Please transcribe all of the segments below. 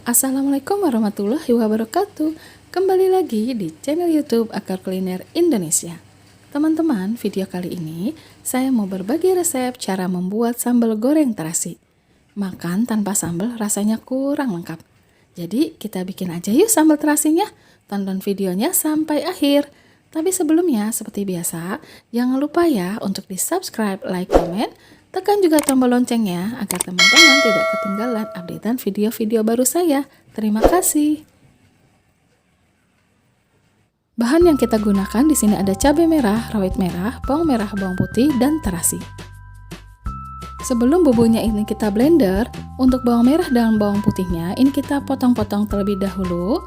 Assalamualaikum warahmatullahi wabarakatuh. Kembali lagi di channel YouTube Akar Kuliner Indonesia. Teman-teman, video kali ini saya mau berbagi resep cara membuat sambal goreng terasi. Makan tanpa sambal rasanya kurang lengkap. Jadi kita bikin aja yuk sambal terasinya. Tonton videonya sampai akhir. Tapi sebelumnya, seperti biasa, jangan lupa ya untuk di-subscribe, like, komen, tekan juga tombol loncengnya agar teman-teman tidak ketinggalan updatean video-video baru saya. Terima kasih. Bahan yang kita gunakan di sini ada cabai merah, rawit merah, bawang merah, bawang putih, dan terasi. Sebelum bumbunya ini kita blender, untuk bawang merah dan bawang putihnya ini kita potong-potong terlebih dahulu.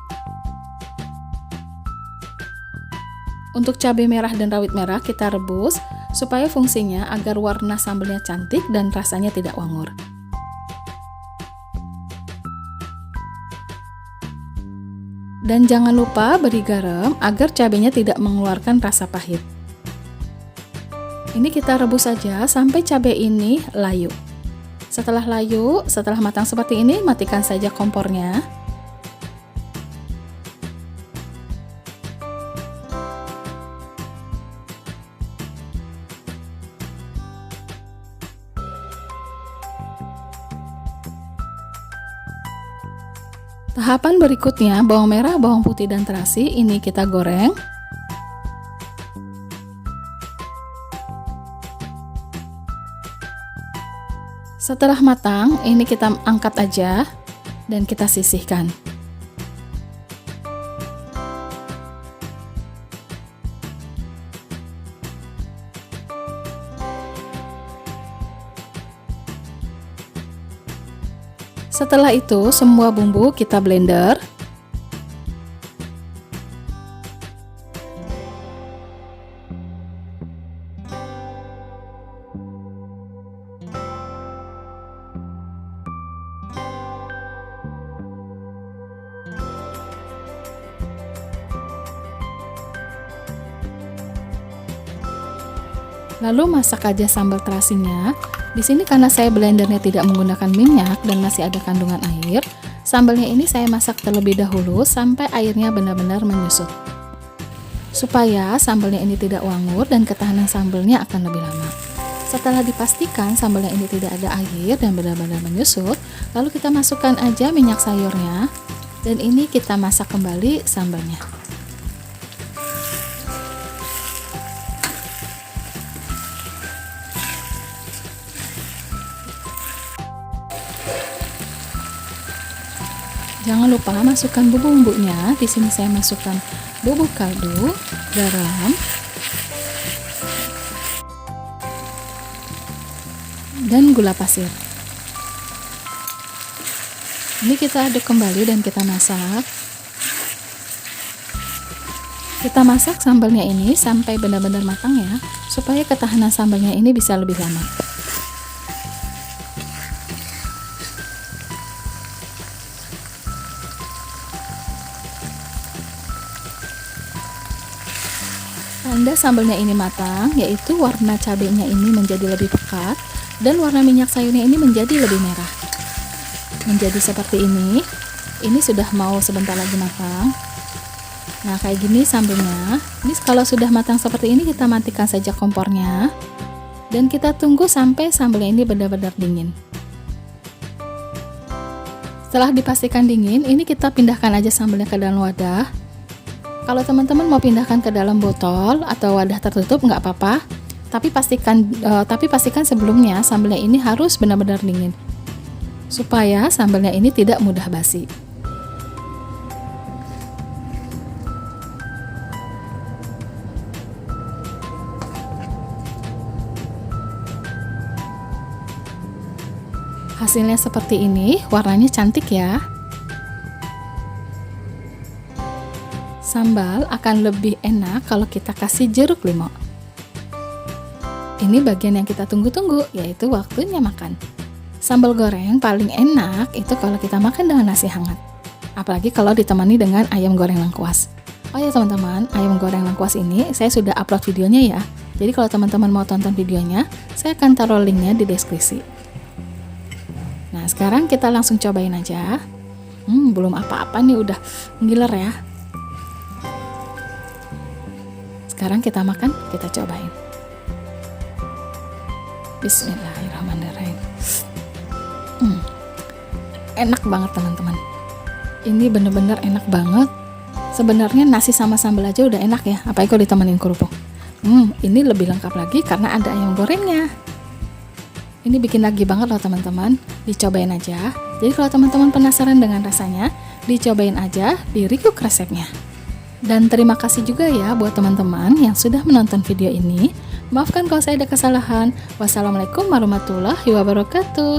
Untuk cabai merah dan rawit merah kita rebus supaya fungsinya agar warna sambalnya cantik dan rasanya tidak wangur. Dan jangan lupa beri garam agar cabainya tidak mengeluarkan rasa pahit. Ini kita rebus saja sampai cabai ini layu. Setelah layu, setelah matang seperti ini, matikan saja kompornya. Tahapan berikutnya, bawang merah, bawang putih, dan terasi ini kita goreng. Setelah matang, ini kita angkat aja dan kita sisihkan. Setelah itu, semua bumbu kita blender. Lalu masak aja sambal terasinya. Di sini karena saya blendernya tidak menggunakan minyak dan masih ada kandungan air, sambalnya ini saya masak terlebih dahulu sampai airnya benar-benar menyusut. Supaya sambalnya ini tidak wangur dan ketahanan sambalnya akan lebih lama. Setelah dipastikan sambalnya ini tidak ada air dan benar-benar menyusut, lalu kita masukkan aja minyak sayurnya dan ini kita masak kembali sambalnya. Jangan lupa masukkan bumbu-bumbunya. Di sini saya masukkan bubuk kaldu, garam, dan gula pasir. Ini kita aduk kembali dan kita masak. Kita masak sambalnya ini sampai benar-benar matang ya, supaya ketahanan sambalnya ini bisa lebih lama. Tanda sambalnya ini matang, yaitu warna cabenya ini menjadi lebih pekat dan warna minyak sayurnya ini menjadi lebih merah. Menjadi seperti ini sudah mau sebentar lagi matang. Nah, kayak gini sambalnya. Ini kalau sudah matang seperti ini, kita matikan saja kompornya dan kita tunggu sampai sambalnya ini benar-benar dingin. Setelah dipastikan dingin, ini kita pindahkan aja sambalnya ke dalam wadah. Kalau teman-teman mau pindahkan ke dalam botol atau wadah tertutup nggak apa-apa, tapi pastikan sebelumnya sambalnya ini harus benar-benar dingin supaya sambalnya ini tidak mudah basi. Hasilnya seperti ini, warnanya cantik ya. Sambal akan lebih enak kalau kita kasih jeruk limau. Ini bagian yang kita tunggu-tunggu, yaitu waktunya makan. Sambal goreng paling enak itu kalau kita makan dengan nasi hangat. Apalagi kalau ditemani dengan ayam goreng lengkuas. Oh ya teman-teman, ayam goreng lengkuas ini saya sudah upload videonya ya. Jadi kalau teman-teman mau tonton videonya, saya akan taruh linknya di deskripsi. Nah, sekarang kita langsung cobain aja. Belum apa-apa nih udah ngiler ya. Sekarang kita makan, kita cobain. Bismillahirrahmanirrahim. Enak banget teman-teman. Ini bener-bener enak banget. Sebenarnya nasi sama sambal aja udah enak ya, apalagi kalau ditemenin kerupuk. Ini lebih lengkap lagi karena ada ayam gorengnya. Ini bikin lagi banget loh teman-teman. Dicobain aja. Jadi kalau teman-teman penasaran dengan rasanya, dicobain aja di recook resepnya. Dan terima kasih juga ya buat teman-teman yang sudah menonton video ini. Maafkan kalau saya ada kesalahan. Wassalamualaikum warahmatullahi wabarakatuh.